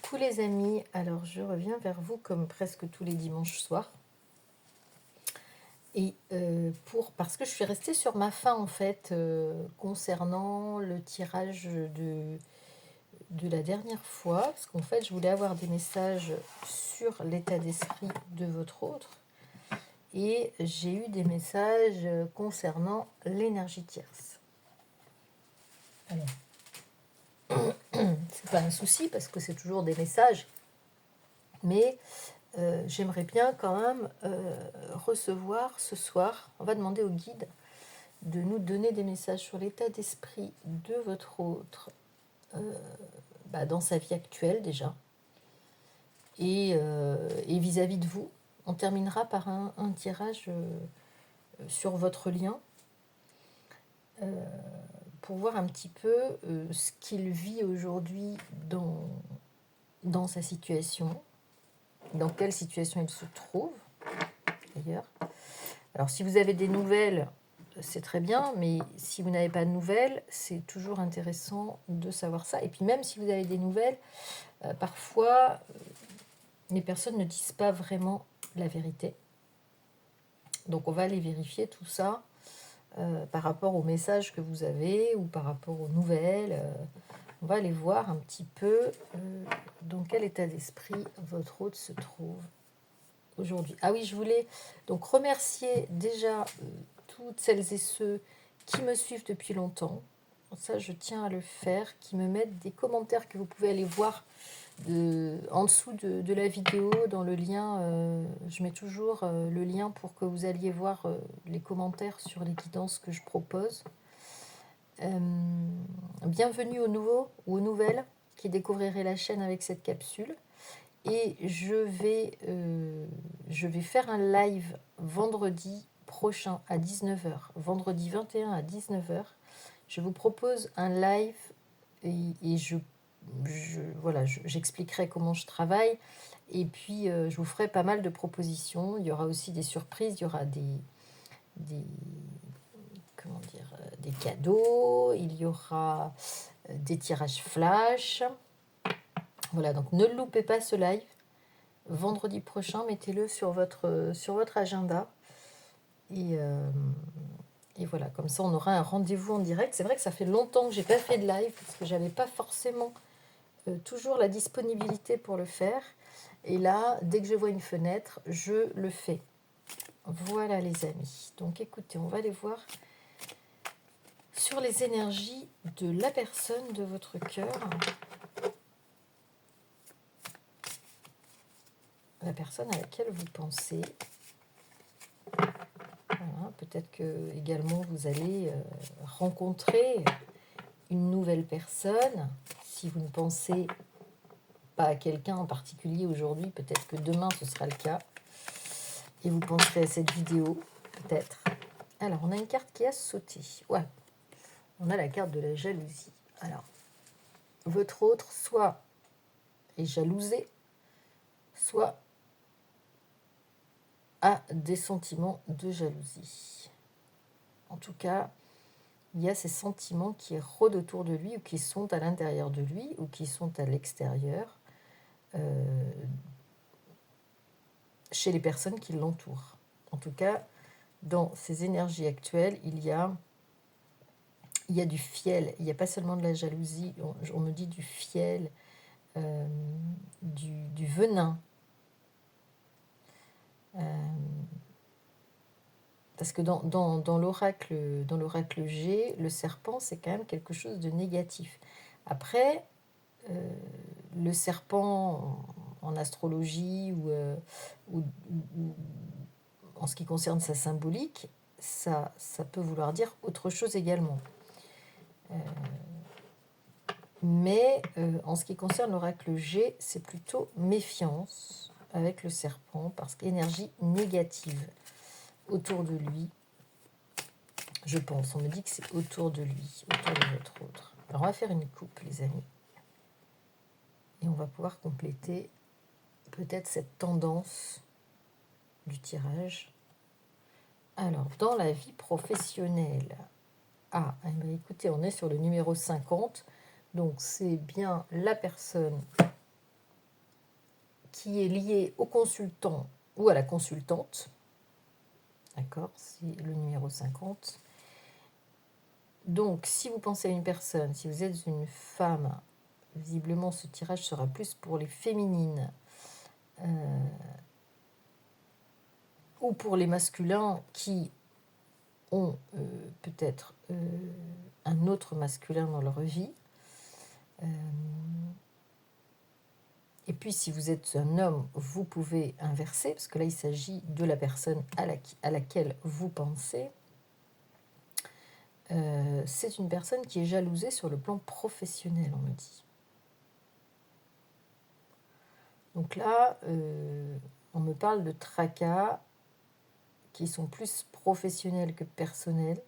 Coucou les amis, alors je reviens vers vous comme presque tous les dimanches soirs. Et parce que je suis restée sur ma faim en fait, concernant le tirage de la dernière fois, parce qu'en fait je voulais avoir des messages sur l'état d'esprit de votre autre, et j'ai eu des messages concernant l'énergie tierce. Alors, c'est pas un souci parce que c'est toujours des messages, mais j'aimerais bien quand même recevoir ce soir, on va demander au guide de nous donner des messages sur l'état d'esprit de votre autre dans sa vie actuelle déjà, et vis-à-vis de vous. On terminera par un tirage sur votre lien, pour voir un petit peu ce qu'il vit aujourd'hui dans sa situation, dans quelle situation il se trouve d'ailleurs. Alors si vous avez des nouvelles, c'est très bien, mais si vous n'avez pas de nouvelles, c'est toujours intéressant de savoir ça. Et puis même si vous avez des nouvelles, parfois les personnes ne disent pas vraiment la vérité. Donc on va aller vérifier tout ça par rapport aux messages que vous avez ou par rapport aux nouvelles. On va aller voir un petit peu dans quel état d'esprit votre hôte se trouve aujourd'hui. Ah oui, je voulais donc remercier déjà toutes celles et ceux qui me suivent depuis longtemps. Ça, je tiens à le faire, qui me mettent des commentaires que vous pouvez aller voir en dessous de la vidéo, dans le lien. Je mets toujours le lien pour que vous alliez voir les commentaires sur les guidances que je propose. Bienvenue aux nouveaux ou aux nouvelles qui découvriraient la chaîne avec cette capsule. Et je vais faire un live vendredi prochain à 19h, vendredi 21 à 19h. Je vous propose un live et j'expliquerai comment je travaille. Et puis, je vous ferai pas mal de propositions. Il y aura aussi des surprises, il y aura des cadeaux, il y aura des tirages flash. Voilà, donc ne loupez pas ce live. Vendredi prochain, mettez-le sur votre agenda. Et voilà, comme ça, on aura un rendez-vous en direct. C'est vrai que ça fait longtemps que je n'ai pas fait de live, parce que je n'avais pas forcément toujours la disponibilité pour le faire. Et là, dès que je vois une fenêtre, je le fais. Voilà les amis. Donc écoutez, on va aller voir sur les énergies de la personne de votre cœur. La personne à laquelle vous pensez. Voilà, peut-être que également vous allez rencontrer une nouvelle personne. Si vous ne pensez pas à quelqu'un en particulier aujourd'hui, peut-être que demain ce sera le cas. Et vous penserez à cette vidéo, peut-être. Alors, on a une carte qui a sauté. Ouais, on a la carte de la jalousie. Alors, votre autre, soit est jalousé, soit a des sentiments de jalousie. En tout cas, il y a ces sentiments qui rôdent autour de lui, ou qui sont à l'intérieur de lui, ou qui sont à l'extérieur, chez les personnes qui l'entourent. En tout cas, dans ces énergies actuelles, il y a du fiel. Il n'y a pas seulement de la jalousie, on me dit du fiel, du venin. Parce que dans l'oracle G, le serpent, c'est quand même quelque chose de négatif. Après, le serpent en astrologie ou en ce qui concerne sa symbolique, ça peut vouloir dire autre chose également. Mais en ce qui concerne l'oracle G, c'est plutôt méfiance avec le serpent, parce qu'énergie négative autour de lui, je pense. On me dit que c'est autour de lui, autour de votre autre. Alors on va faire une coupe, les amis. Et on va pouvoir compléter peut-être cette tendance du tirage. Alors, dans la vie professionnelle, écoutez, on est sur le numéro 50, donc c'est bien la personne qui est lié au consultant ou à la consultante. D'accord, c'est le numéro 50. Donc, si vous pensez à une personne, si vous êtes une femme, visiblement ce tirage sera plus pour les féminines ou pour les masculins qui ont peut-être un autre masculin dans leur vie. Et puis, si vous êtes un homme, vous pouvez inverser, parce que là, il s'agit de la personne à laquelle vous pensez. C'est une personne qui est jalousée sur le plan professionnel, on me dit. Donc là, on me parle de tracas qui sont plus professionnels que personnels.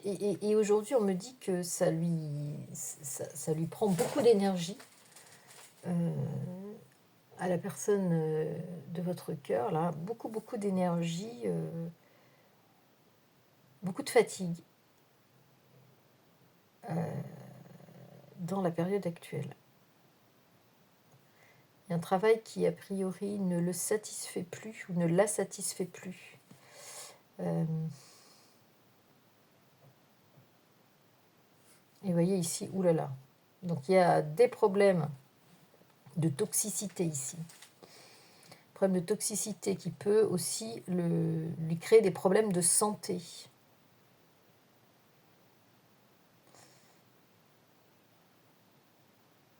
Et aujourd'hui, on me dit que ça lui prend beaucoup d'énergie à la personne de votre cœur, là, beaucoup d'énergie, beaucoup de fatigue dans la période actuelle. Il y a un travail qui, a priori, ne le satisfait plus ou ne la satisfait plus. Et vous voyez ici, oulala. Donc il y a des problèmes de toxicité ici. Problème de toxicité qui peut aussi lui créer des problèmes de santé.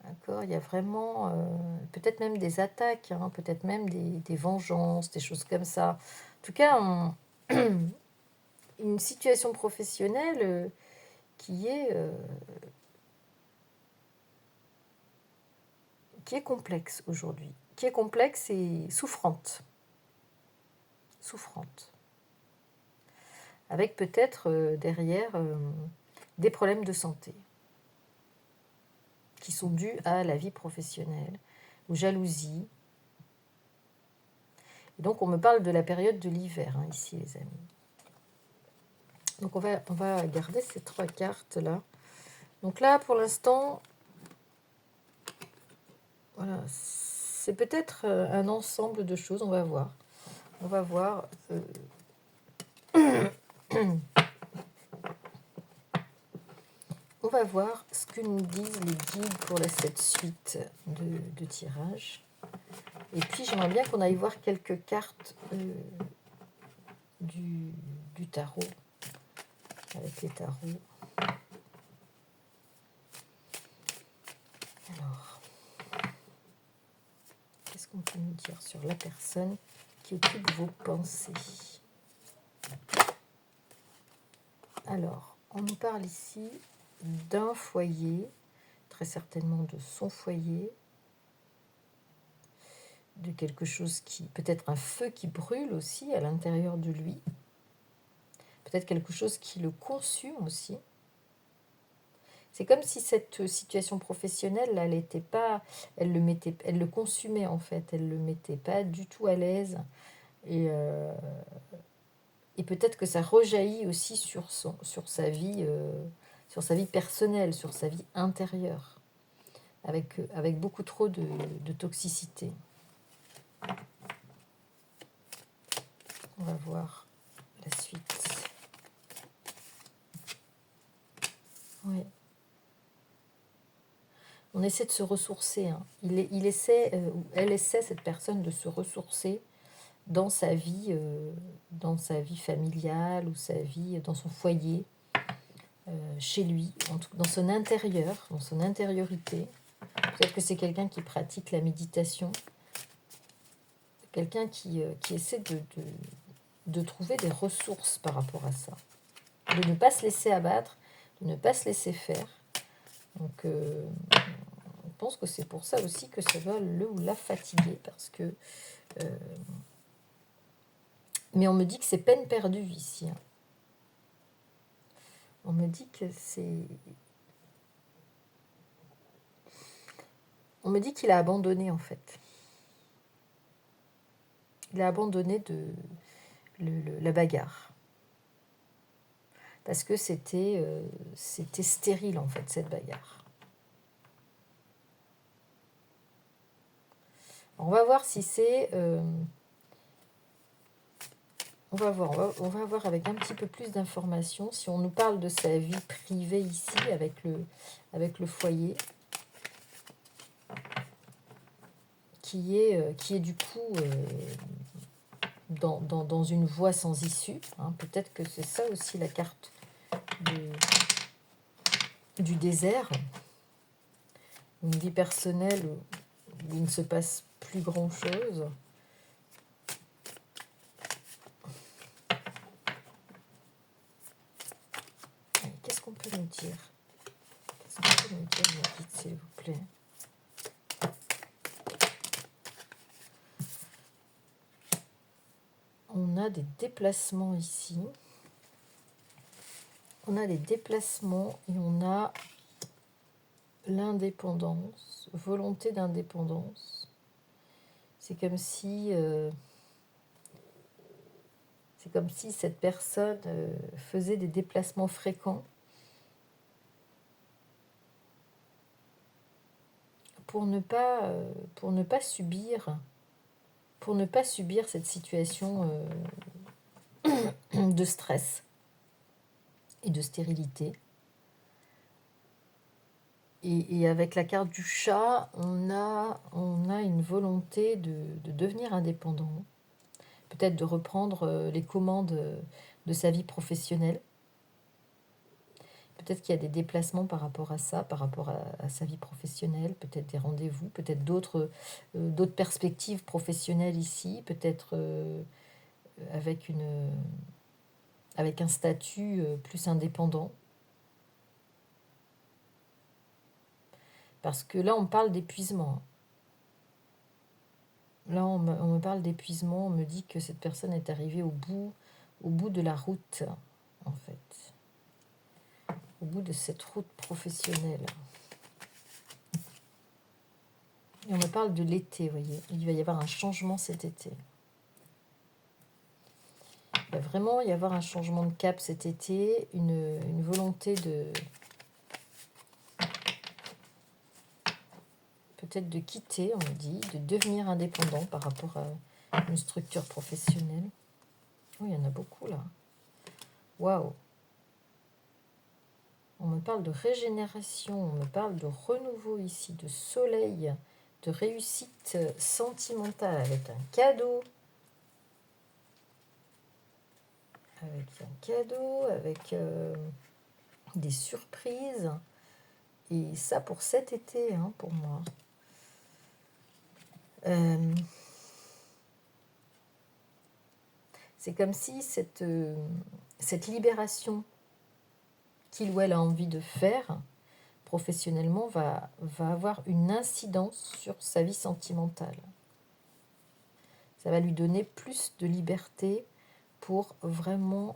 D'accord, il y a vraiment peut-être même des attaques, hein, peut-être même des vengeances, des choses comme ça. En tout cas, une situation professionnelle qui est complexe aujourd'hui, qui est complexe et souffrante. Avec peut-être derrière des problèmes de santé qui sont dus à la vie professionnelle, aux jalousies. Et donc on me parle de la période de l'hiver, hein, ici les amis. Donc on va garder ces 3 cartes-là. Donc là, pour l'instant, voilà, c'est peut-être un ensemble de choses, on va voir. On va voir. On va voir ce que nous disent les guides pour cette suite de tirage. Et puis j'aimerais bien qu'on aille voir quelques cartes du tarot, avec les tarots. Alors, qu'est-ce qu'on peut nous dire sur la personne qui occupe vos pensées? Alors, on nous parle ici d'un foyer, très certainement de son foyer, de quelque chose qui, peut-être un feu qui brûle aussi à l'intérieur de lui, peut-être quelque chose qui le consume aussi. C'est comme si cette situation professionnelle, là, elle le consumait en fait, elle le mettait pas du tout à l'aise, et peut-être que ça rejaillit aussi sur sa vie personnelle, sur sa vie intérieure, avec beaucoup trop de toxicité. On va voir la suite. Oui. On essaie de se ressourcer. Hein. Elle essaie, cette personne, de se ressourcer dans sa vie familiale ou sa vie dans son foyer, chez lui, dans son intérieur, dans son intériorité. Peut-être que c'est quelqu'un qui pratique la méditation, quelqu'un qui essaie de trouver des ressources par rapport à ça, de ne pas se laisser abattre, de ne pas se laisser faire. Donc, je pense que c'est pour ça aussi que ça va le ou la fatiguer, parce que... mais on me dit que c'est peine perdue ici. Hein. On me dit que c'est... On me dit qu'il a abandonné, en fait. Il a abandonné la bagarre. Parce que c'était stérile, en fait, cette bagarre. On va voir si c'est... on va voir avec un petit peu plus d'informations. Si on nous parle de sa vie privée ici, avec le foyer, qui est du coup dans une voie sans issue. Hein. Peut-être que c'est ça aussi la carte du désert. Une vie personnelle où il ne se passe plus grand-chose. Qu'est-ce qu'on peut nous dire? Qu'est-ce qu'on peut nous dire, mon guide, s'il vous plaît? On a des déplacements ici. On a des déplacements et on a l'indépendance, volonté d'indépendance. C'est comme si cette personne faisait des déplacements fréquents pour ne pas subir cette situation de stress et de stérilité. Et avec la carte du chat, on a une volonté de devenir indépendant, peut-être de reprendre les commandes de sa vie professionnelle. Peut-être qu'il y a des déplacements par rapport à ça, par rapport à sa vie professionnelle, peut-être des rendez-vous, peut-être d'autres perspectives professionnelles ici, peut-être avec un statut plus indépendant. Parce que là, on parle d'épuisement. Là, on me parle d'épuisement, on me dit que cette personne est arrivée au bout de la route, en fait. Au bout de cette route professionnelle. Et on me parle de l'été, vous voyez. Il va y avoir un changement cet été. Il va vraiment y avoir un changement de cap cet été, une volonté de... peut-être de quitter, on me dit, de devenir indépendant par rapport à une structure professionnelle. Oh, il y en a beaucoup là. Waouh! On me parle de régénération, on me parle de renouveau ici, de soleil, de réussite sentimentale avec un cadeau. Avec des surprises. Et ça pour cet été, hein, pour moi. C'est comme si cette libération qu'il ou elle a envie de faire professionnellement va avoir une incidence sur sa vie sentimentale. Ça va lui donner plus de liberté pour vraiment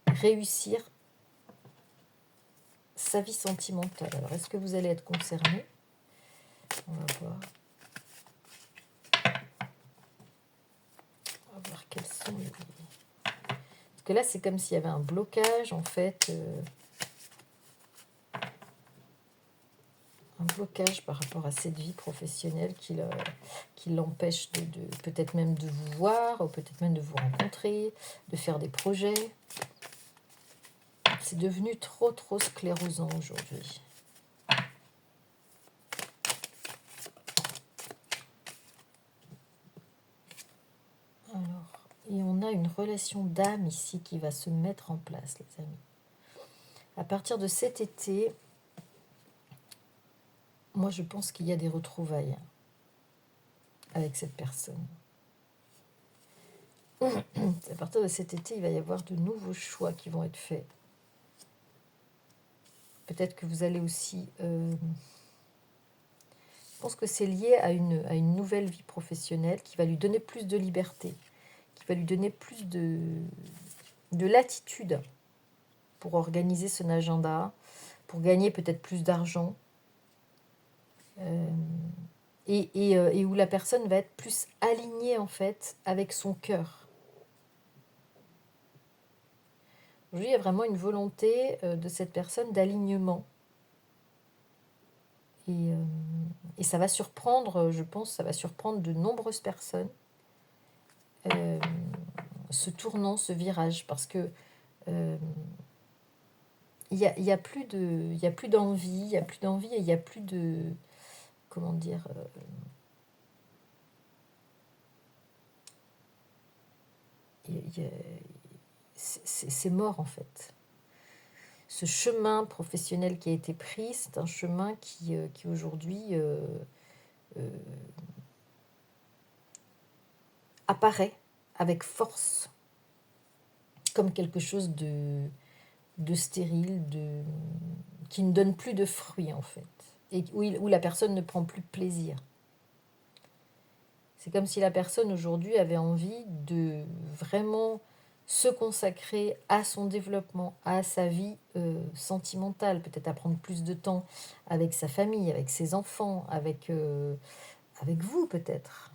réussir sa vie sentimentale. Alors, est-ce que vous allez être concerné? On va voir. On va voir quels sont les... Parce que là, c'est comme s'il y avait un blocage, en fait. Un blocage par rapport à cette vie professionnelle qui l'empêche de peut-être même de vous voir, ou peut-être même de vous rencontrer, de faire des projets. C'est devenu trop sclérosant aujourd'hui. Alors, et on a une relation d'âme ici qui va se mettre en place, les amis. À partir de cet été, moi je pense qu'il y a des retrouvailles avec cette personne. À partir de cet été, il va y avoir de nouveaux choix qui vont être faits. Peut-être que vous allez aussi... je pense que c'est lié à une nouvelle vie professionnelle qui va lui donner plus de liberté, qui va lui donner plus de latitude pour organiser son agenda, pour gagner peut-être plus d'argent, et où la personne va être plus alignée en fait avec son cœur. Aujourd'hui, il y a vraiment une volonté de cette personne d'alignement. Et Et ça va surprendre, je pense, ça va surprendre de nombreuses personnes, ce tournant, ce virage, parce que y a plus d'envie, il y a plus d'envie et il y a plus de, comment dire, y a- c'est mort en fait. Ce chemin professionnel qui a été pris, c'est un chemin qui aujourd'hui apparaît avec force comme quelque chose de stérile, qui ne donne plus de fruits en fait, et où la personne ne prend plus de plaisir. C'est comme si la personne aujourd'hui avait envie de vraiment se consacrer à son développement, à sa vie sentimentale, peut-être à prendre plus de temps avec sa famille, avec ses enfants, avec vous peut-être.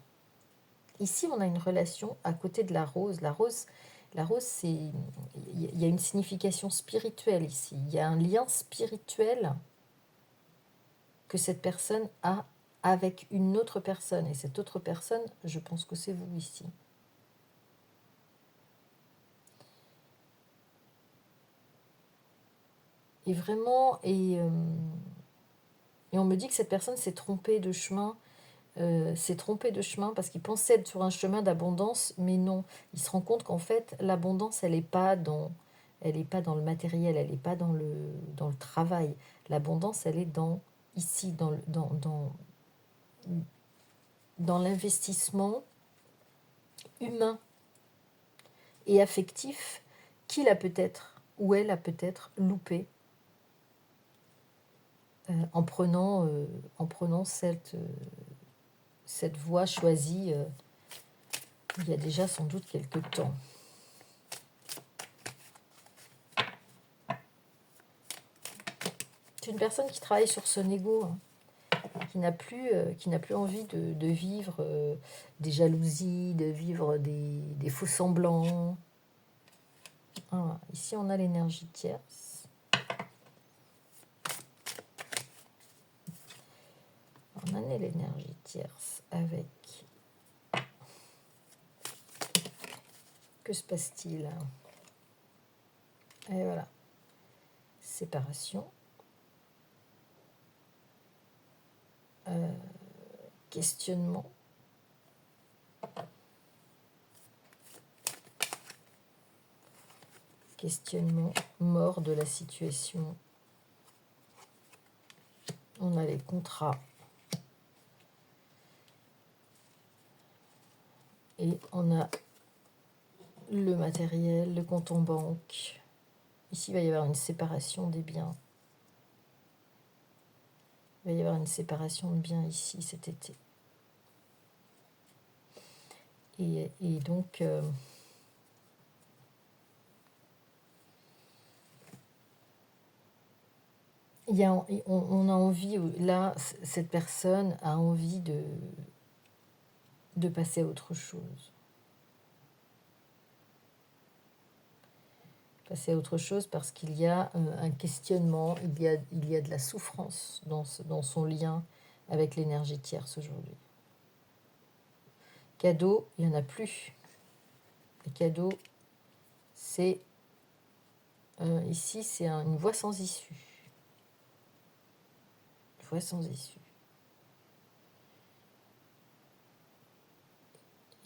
Ici, on a une relation à côté de la rose. La rose, il y a une signification spirituelle ici. Il y a un lien spirituel que cette personne a avec une autre personne. Et cette autre personne, je pense que c'est vous ici. Et vraiment, et on me dit que cette personne s'est trompée de chemin, parce qu'il pensait être sur un chemin d'abondance, mais non. Il se rend compte qu'en fait, l'abondance, elle est pas dans le matériel, elle n'est pas dans le travail. L'abondance, elle est ici, dans l'investissement humain et affectif qu'il a peut-être, ou elle a peut-être loupé en prenant cette voie choisie il y a déjà sans doute quelque temps. C'est une personne qui travaille sur son ego, hein, qui n'a plus envie de vivre des jalousies, de vivre des faux semblants. Voilà. Ici, on a l'énergie tierce. On en a l'énergie tierce avec... Que se passe-t-il? Et voilà. Séparation. Questionnement. Questionnement. Mort de la situation. On a les contrats. Et on a le matériel, le compte en banque. Ici, il va y avoir une séparation des biens. Il va y avoir une séparation de biens ici cet été. Et donc, on a envie, là, cette personne a envie de passer à autre chose. Passer à autre chose parce qu'il y a un questionnement, il y a de la souffrance dans son lien avec l'énergie tierce aujourd'hui. Cadeau, il n'y en a plus. Les cadeaux, c'est... ici, c'est une voie sans issue. Une voie sans issue.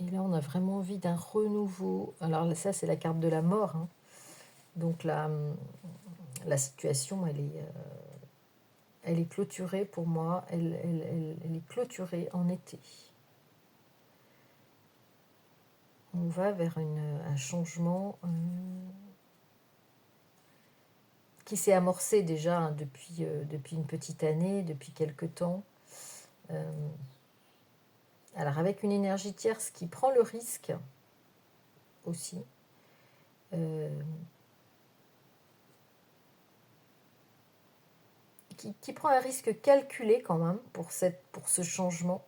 Et là, on a vraiment envie d'un renouveau. Alors ça, c'est la carte de la mort, hein. Donc la situation, elle est clôturée pour moi. Elle est clôturée en été. On va vers un changement qui s'est amorcé déjà, hein, depuis une petite année, depuis quelque temps. Alors avec une énergie tierce qui prend le risque aussi. Qui prend un risque calculé quand même pour ce changement,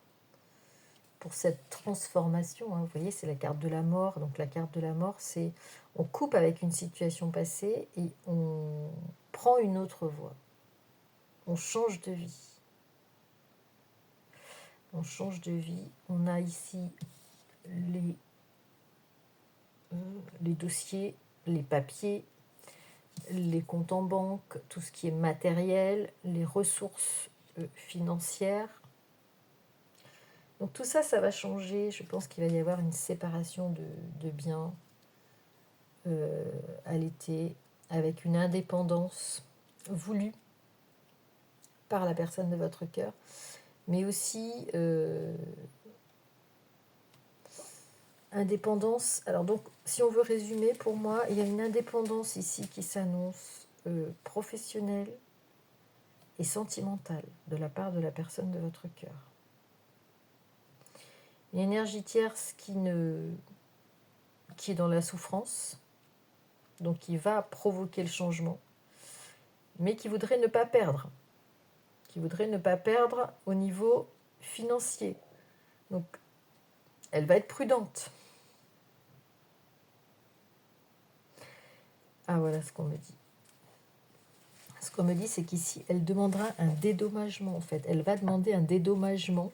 pour cette transformation, hein. Vous voyez, c'est la carte de la mort. Donc la carte de la mort, c'est on coupe avec une situation passée et on prend une autre voie. On change de vie. On change de vie. On a ici les dossiers, les papiers, les comptes en banque, tout ce qui est matériel, les ressources financières. Donc tout ça, ça va changer. Je pense qu'il va y avoir une séparation de biens à l'été, avec une indépendance voulue par la personne de votre cœur, mais aussi indépendance. Alors donc, si on veut résumer, pour moi, il y a une indépendance ici qui s'annonce professionnelle et sentimentale de la part de la personne de votre cœur. Une énergie tierce qui est dans la souffrance, donc qui va provoquer le changement, mais qui voudrait ne pas perdre, au niveau financier. Donc, elle va être prudente. Ah, voilà ce qu'on me dit. Ce qu'on me dit, c'est qu'ici, elle demandera un dédommagement, en fait. Elle va demander un dédommagement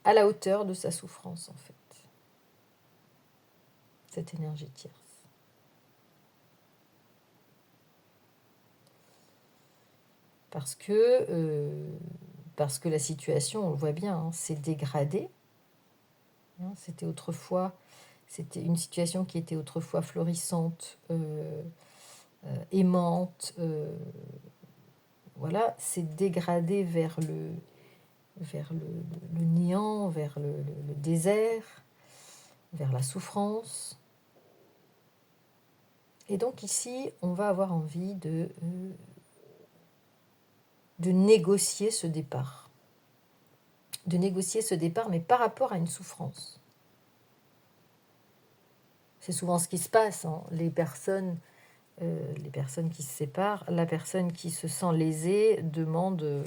à la hauteur de sa souffrance, en fait. Cette énergie tierce. Parce que la situation, on le voit bien, hein, s'est dégradée. Hein, c'était une situation qui était autrefois florissante, aimante, voilà, s'est dégradée vers le néant, vers le désert, vers la souffrance. Et donc ici, on va avoir envie de négocier ce départ. De négocier ce départ, mais par rapport à une souffrance. C'est souvent ce qui se passe, hein. Les personnes qui se séparent, la personne qui se sent lésée demande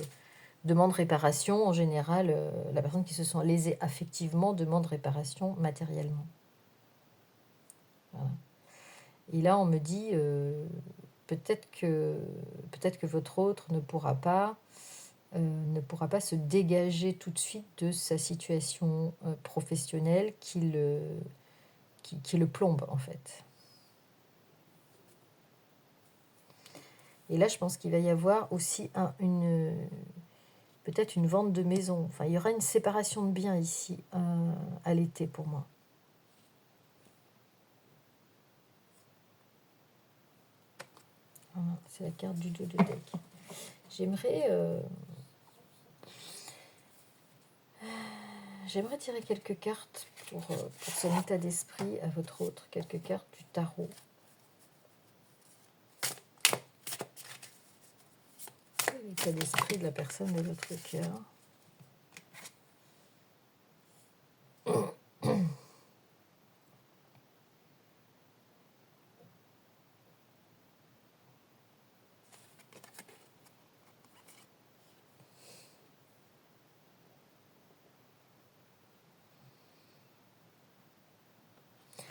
réparation. En général, la personne qui se sent lésée affectivement demande réparation matériellement. Voilà. Et là, on me dit, peut-être que votre autre ne pourra pas se dégager tout de suite de sa situation professionnelle qui le plombe, en fait. Et là, je pense qu'il va y avoir aussi peut-être une vente de maison. Enfin, il y aura une séparation de biens ici à l'été pour moi. Voilà, c'est la carte du dos de deck. J'aimerais tirer quelques cartes pour son état d'esprit à votre autre, quelques cartes du tarot. L'état d'esprit de la personne de votre cœur.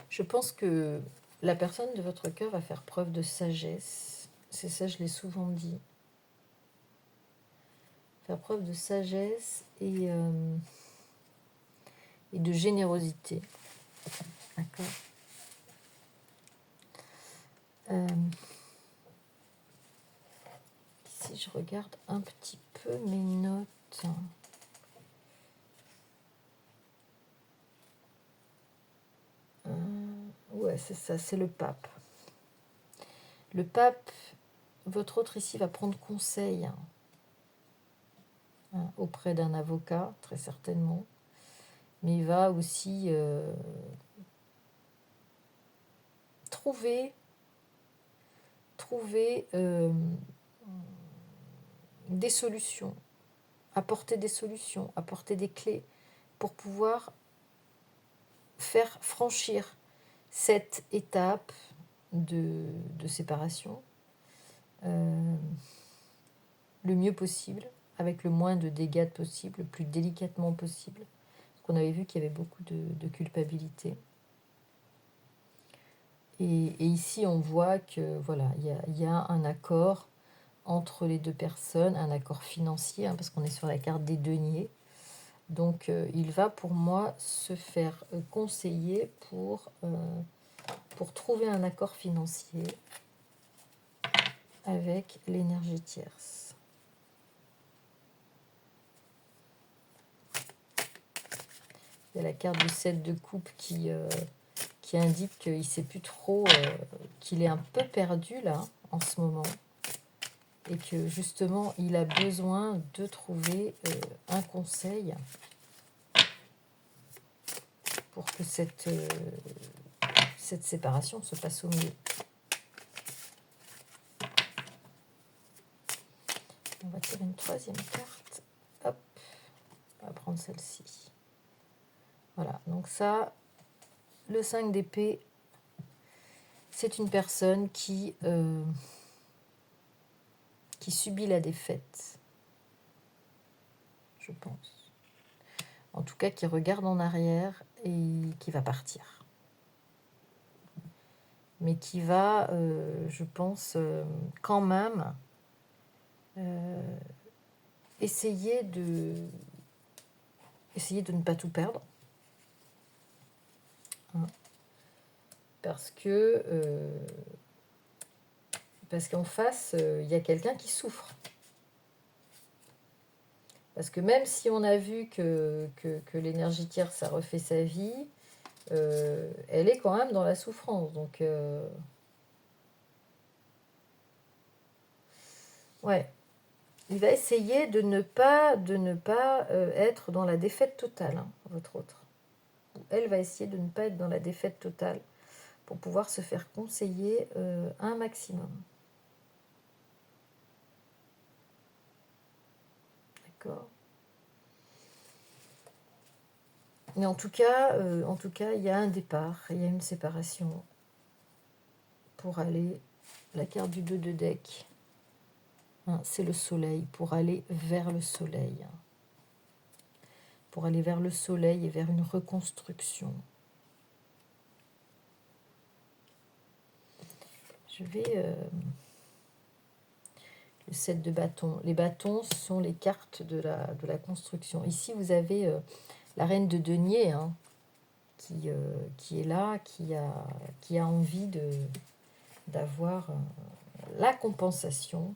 Je pense que la personne de votre cœur va faire preuve de sagesse. C'est ça, je l'ai souvent dit. Faire preuve de sagesse et de générosité. D'accord. Ici, je regarde un petit peu mes notes. Ouais, c'est ça, c'est le pape. Le pape, votre autre ici, va prendre conseil auprès d'un avocat, très certainement. Mais il va aussi trouver des solutions, apporter des clés pour pouvoir faire franchir cette étape de séparation le mieux possible, avec le moins de dégâts possible, le plus délicatement possible. Parce qu'on avait vu qu'il y avait beaucoup de culpabilité. Et ici, on voit que voilà, il y a un accord entre les deux personnes, un accord financier, parce qu'on est sur la carte des deniers. Donc, il va pour moi se faire conseiller pour trouver un accord financier avec l'énergie tierce. Il y a la carte du 7 de coupe qui indique qu'il ne sait plus trop, qu'il est un peu perdu là, en ce moment. Et que justement, il a besoin de trouver un conseil pour que cette séparation se passe au mieux. On va tirer une troisième carte. Hop, on va prendre celle-ci. Voilà, donc ça, le 5 d'épée, c'est une personne qui subit la défaite, je pense. En tout cas, qui regarde en arrière et qui va partir. Mais qui va, je pense, quand même essayer de ne pas tout perdre. Hein. Parce qu'en face, il y a quelqu'un qui souffre. Parce que même si on a vu que l'énergie tierce, ça refait sa vie, elle est quand même dans la souffrance. Donc, ouais. Il va essayer de ne pas être dans la défaite totale, votre autre. Elle va essayer de ne pas être dans la défaite totale pour pouvoir se faire conseiller un maximum. D'accord. Mais en tout cas, il y a un départ, il y a une séparation pour aller, la carte du 2 de deck, c'est le soleil, pour aller vers le soleil. Pour aller vers le soleil et vers une reconstruction. Je vais... le 7 de bâton. Les bâtons sont les cartes de la construction. Ici, vous avez la reine de denier qui est là, qui a envie d'avoir la compensation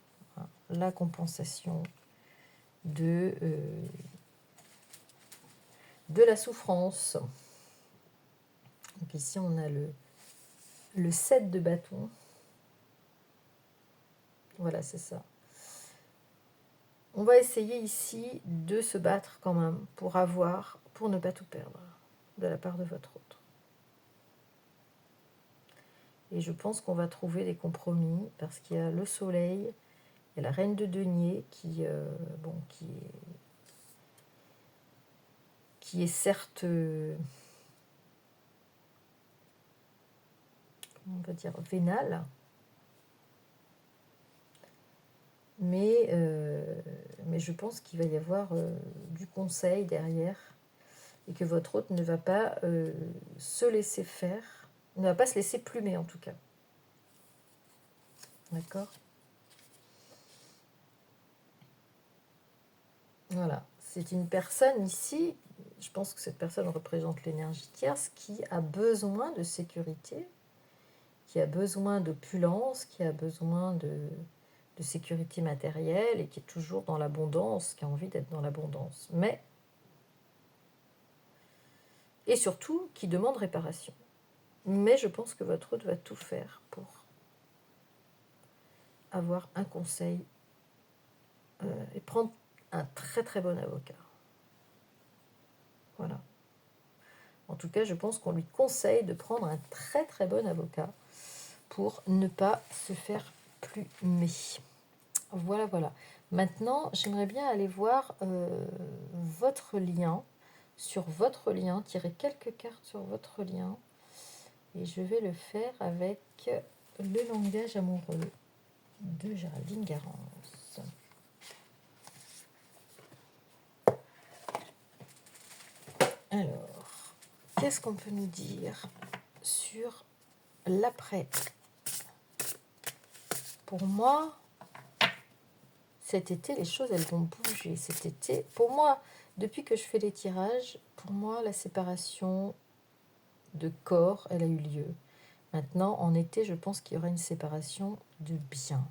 de la souffrance. Donc ici, on a le 7 de bâton. Voilà, c'est ça. On va essayer ici de se battre quand même pour ne pas tout perdre de la part de votre autre. Et je pense qu'on va trouver des compromis parce qu'il y a le soleil, il y a la reine de denier qui est certes, on va dire, vénale, mais je pense qu'il va y avoir du conseil derrière et que votre hôte ne va pas se laisser faire, ne va pas se laisser plumer en tout cas. D'accord ? Voilà, c'est une personne ici, je pense que cette personne représente l'énergie tierce qui a besoin de sécurité, qui a besoin d'opulence, qui a besoin de sécurité matérielle et qui est toujours dans l'abondance, qui a envie d'être dans l'abondance. Et surtout, qui demande réparation. Mais je pense que votre hôte va tout faire pour avoir un conseil et prendre un très très bon avocat. Voilà. En tout cas, je pense qu'on lui conseille de prendre un très très bon avocat pour ne pas se faire plumer. Voilà, voilà. Maintenant, j'aimerais bien aller voir votre lien, tirer quelques cartes sur votre lien. Et je vais le faire avec le langage amoureux de Géraldine Garance. Alors, qu'est-ce qu'on peut nous dire sur l'après ? Pour moi, cet été, les choses, elles vont bouger. Cet été, pour moi, depuis que je fais les tirages, pour moi, la séparation de corps, elle a eu lieu. Maintenant, en été, je pense qu'il y aura une séparation de biens.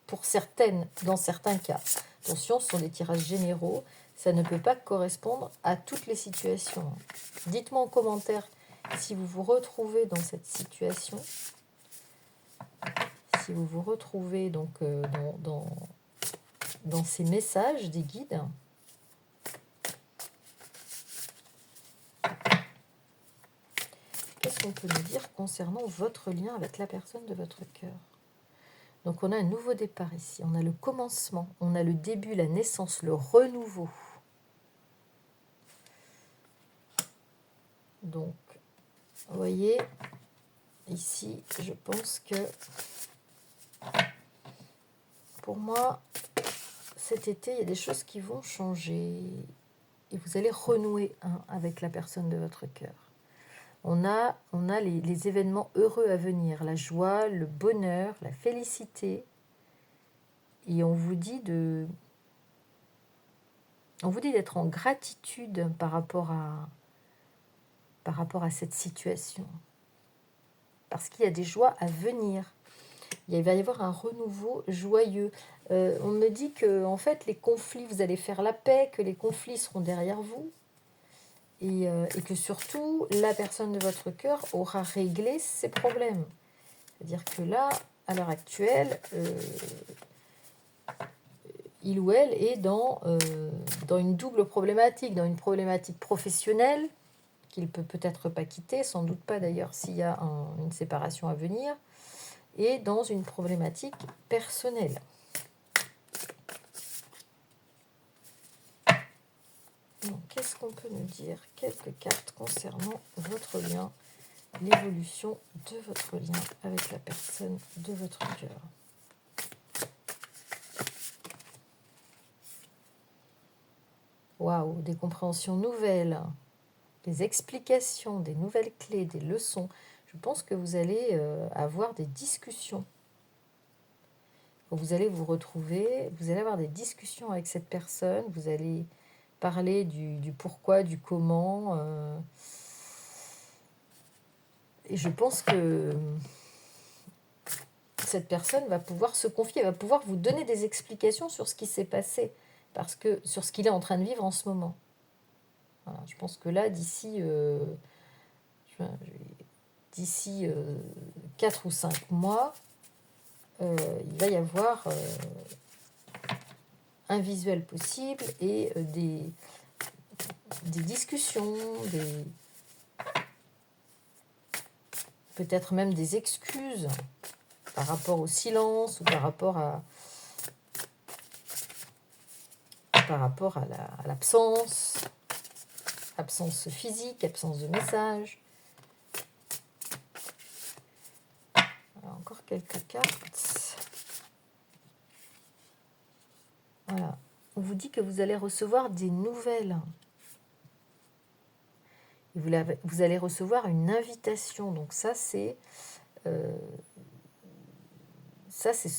Pour certaines, dans certains cas. Attention, ce sont des tirages généraux. Ça ne peut pas correspondre à toutes les situations. Dites-moi en commentaire si vous vous retrouvez dans cette situation. Si vous vous retrouvez donc dans ces messages des guides. Qu'est-ce qu'on peut nous dire concernant votre lien avec la personne de votre cœur? Donc on a un nouveau départ ici, on a le commencement, on a le début, la naissance, le renouveau. Donc, vous voyez, ici, je pense que pour moi, cet été, il y a des choses qui vont changer et vous allez renouer avec la personne de votre cœur. On a les événements heureux à venir, la joie, le bonheur, la félicité. Et on vous dit d'être en gratitude par rapport à cette situation. Parce qu'il y a des joies à venir. Il va y avoir un renouveau joyeux. On me dit que en fait, les conflits, vous allez faire la paix, que les conflits seront derrière vous. Et que surtout, la personne de votre cœur aura réglé ses problèmes. C'est-à-dire que là, à l'heure actuelle, il ou elle est dans une double problématique, dans une problématique professionnelle, qu'il peut peut-être pas quitter, sans doute pas d'ailleurs s'il y a une séparation à venir, et dans une problématique personnelle. Donc, qu'est-ce qu'on peut nous dire? Quelques cartes concernant votre lien, l'évolution de votre lien avec la personne de votre cœur. Waouh, des compréhensions nouvelles, des explications, des nouvelles clés, des leçons. Je pense que vous allez avoir des discussions. Vous allez vous retrouver, vous allez avoir des discussions avec cette personne, vous allez parler du pourquoi, du comment. Et je pense que cette personne va pouvoir se confier, elle va pouvoir vous donner des explications sur ce qui s'est passé, parce que sur ce qu'il est en train de vivre en ce moment. Voilà, je pense que là, d'ici 4 ou 5 mois, il va y avoir un visuel possible et des discussions, peut-être même des excuses par rapport au silence ou par rapport à l'absence, absence physique, absence de message. Alors, encore quelques cartes. Voilà. On vous dit que vous allez recevoir des nouvelles. Et vous allez recevoir une invitation. Donc ça, c'est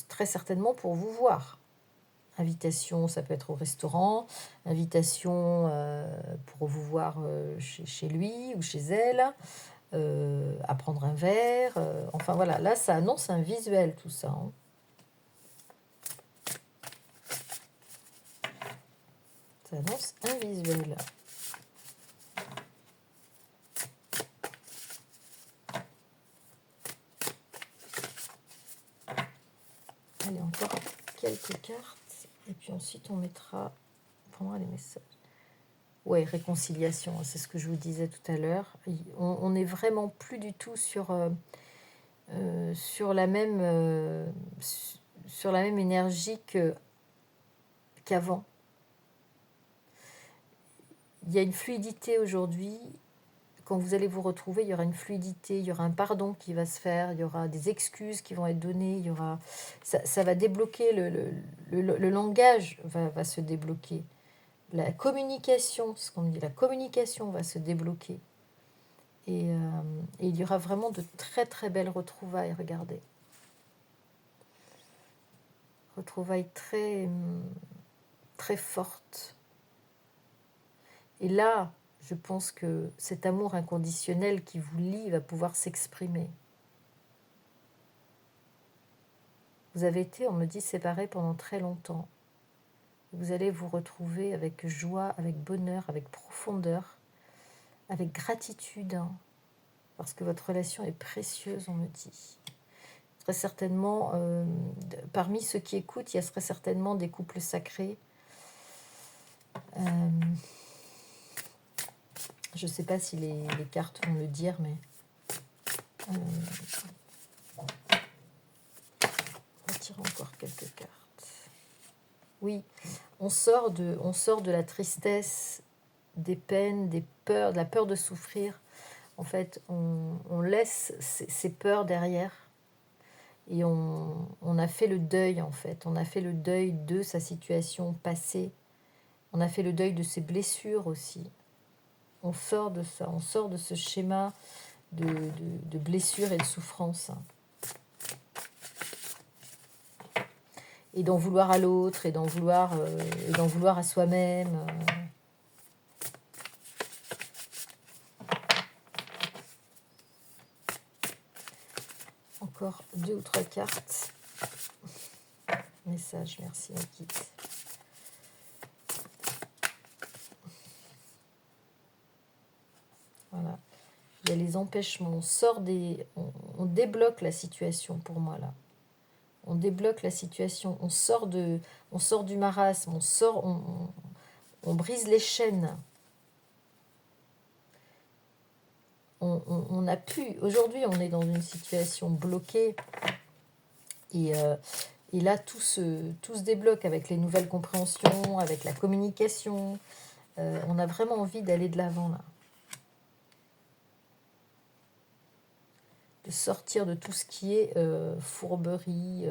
très certainement pour vous voir. Invitation, ça peut être au restaurant. Invitation pour vous voir chez lui ou chez elle. À prendre un verre. Enfin voilà, là, ça annonce un visuel, tout ça. Hein. Ça annonce un visuel. Allez, encore quelques cartes. Et puis ensuite, on prendra les messages. Ouais, réconciliation, c'est ce que je vous disais tout à l'heure. On n'est vraiment plus du tout sur la même énergie qu'avant. Il y a une fluidité aujourd'hui. Quand vous allez vous retrouver, il y aura une fluidité, il y aura un pardon qui va se faire, il y aura des excuses qui vont être données, ça va débloquer, le langage va se débloquer. La communication, ce qu'on dit, la communication va se débloquer. Et il y aura vraiment de très très belles retrouvailles, regardez. Retrouvailles très, très fortes. Et là, je pense que cet amour inconditionnel qui vous lie va pouvoir s'exprimer. Vous avez été, on me dit, séparés pendant très longtemps. Vous allez vous retrouver avec joie, avec bonheur, avec profondeur, avec gratitude, parce que votre relation est précieuse, on me dit. Très certainement, parmi ceux qui écoutent, il y a très certainement des couples sacrés. Je ne sais pas si les cartes vont le dire, mais on retire encore quelques cartes. Oui, on sort de la tristesse, des peines, des peurs, de la peur de souffrir. En fait, on laisse ces peurs derrière et on a fait le deuil, en fait. On a fait le deuil de sa situation passée. On a fait le deuil de ses blessures aussi. On sort de ça, on sort de ce schéma de blessures et de souffrance. Et d'en vouloir à l'autre, et d'en vouloir à soi-même. Encore 2 ou 3 cartes. Message, merci, on quitte. Voilà. Il y a les empêchements. On débloque la situation pour moi là. On débloque la situation. On sort du marasme. On brise les chaînes. On a pu. Aujourd'hui, on est dans une situation bloquée. Et là, tout se débloque avec les nouvelles compréhensions, avec la communication. On a vraiment envie d'aller de l'avant là. De sortir de tout ce qui est fourberie.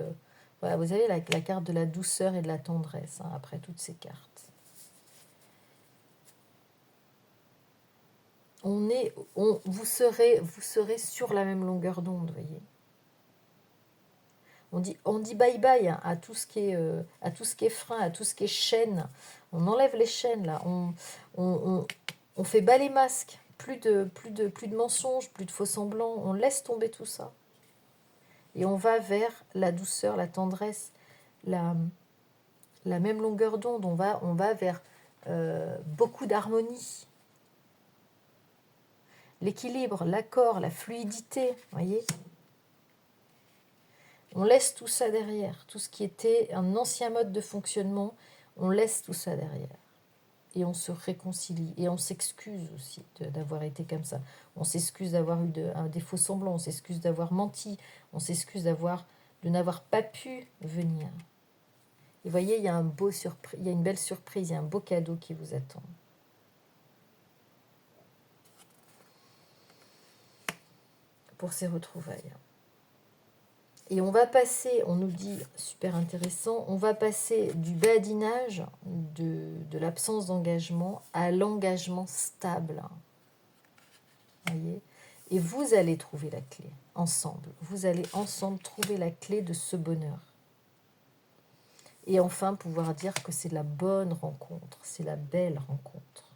Voilà, vous avez la carte de la douceur et de la tendresse après toutes ces cartes. Vous serez sur la même longueur d'onde, voyez. On dit bye bye à tout ce qui est frein, à tout ce qui est chaîne. On enlève les chaînes là. On fait bas les masques. Plus de mensonges, plus de faux semblants. On laisse tomber tout ça. Et on va vers la douceur, la tendresse, la même longueur d'onde. On va vers beaucoup d'harmonie. L'équilibre, l'accord, la fluidité, voyez. On laisse tout ça derrière. Tout ce qui était un ancien mode de fonctionnement, on laisse tout ça derrière. Et on se réconcilie. Et on s'excuse aussi d'avoir été comme ça. On s'excuse d'avoir eu des faux semblants. On s'excuse d'avoir menti. On s'excuse de n'avoir pas pu venir. Et voyez, il y a une belle surprise, il y a un beau cadeau qui vous attend. Pour ces retrouvailles. Et on va passer, on nous dit, super intéressant, on va passer du badinage, de l'absence d'engagement, à l'engagement stable. Voyez ? Et vous allez trouver la clé, ensemble. Vous allez ensemble trouver la clé de ce bonheur. Et enfin, pouvoir dire que c'est la bonne rencontre, c'est la belle rencontre.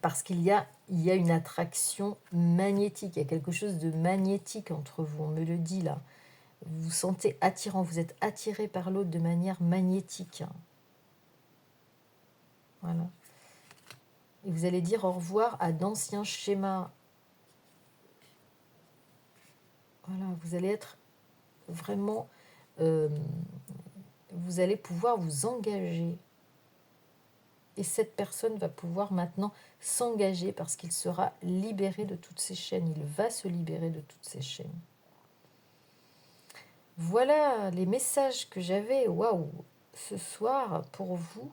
Parce qu'il y a une attraction magnétique, il y a quelque chose de magnétique entre vous, on me le dit là. Vous vous sentez attirant, vous êtes attiré par l'autre de manière magnétique. Voilà. Et vous allez dire au revoir à d'anciens schémas. Voilà, vous allez être vraiment... vous allez pouvoir vous engager. Et cette personne va pouvoir maintenant s'engager parce qu'il sera libéré de toutes ces chaînes. Il va se libérer de toutes ces chaînes. Voilà les messages que j'avais, ce soir pour vous.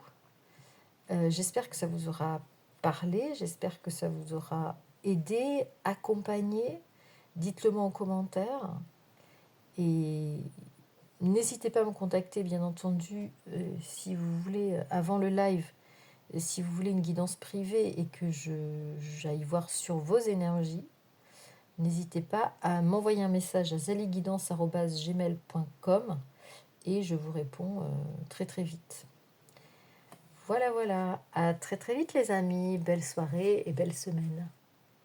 J'espère que ça vous aura parlé, j'espère que ça vous aura aidé, accompagné. Dites-le moi en commentaire. Et n'hésitez pas à me contacter, bien entendu, si vous voulez, avant le live, si vous voulez une guidance privée et que j'aille voir sur vos énergies. n'hésitez pas à m'envoyer un message à zaliguidance@gmail.com et je vous réponds très très vite. Voilà, voilà. À très très vite les amis. Belle soirée et belle semaine.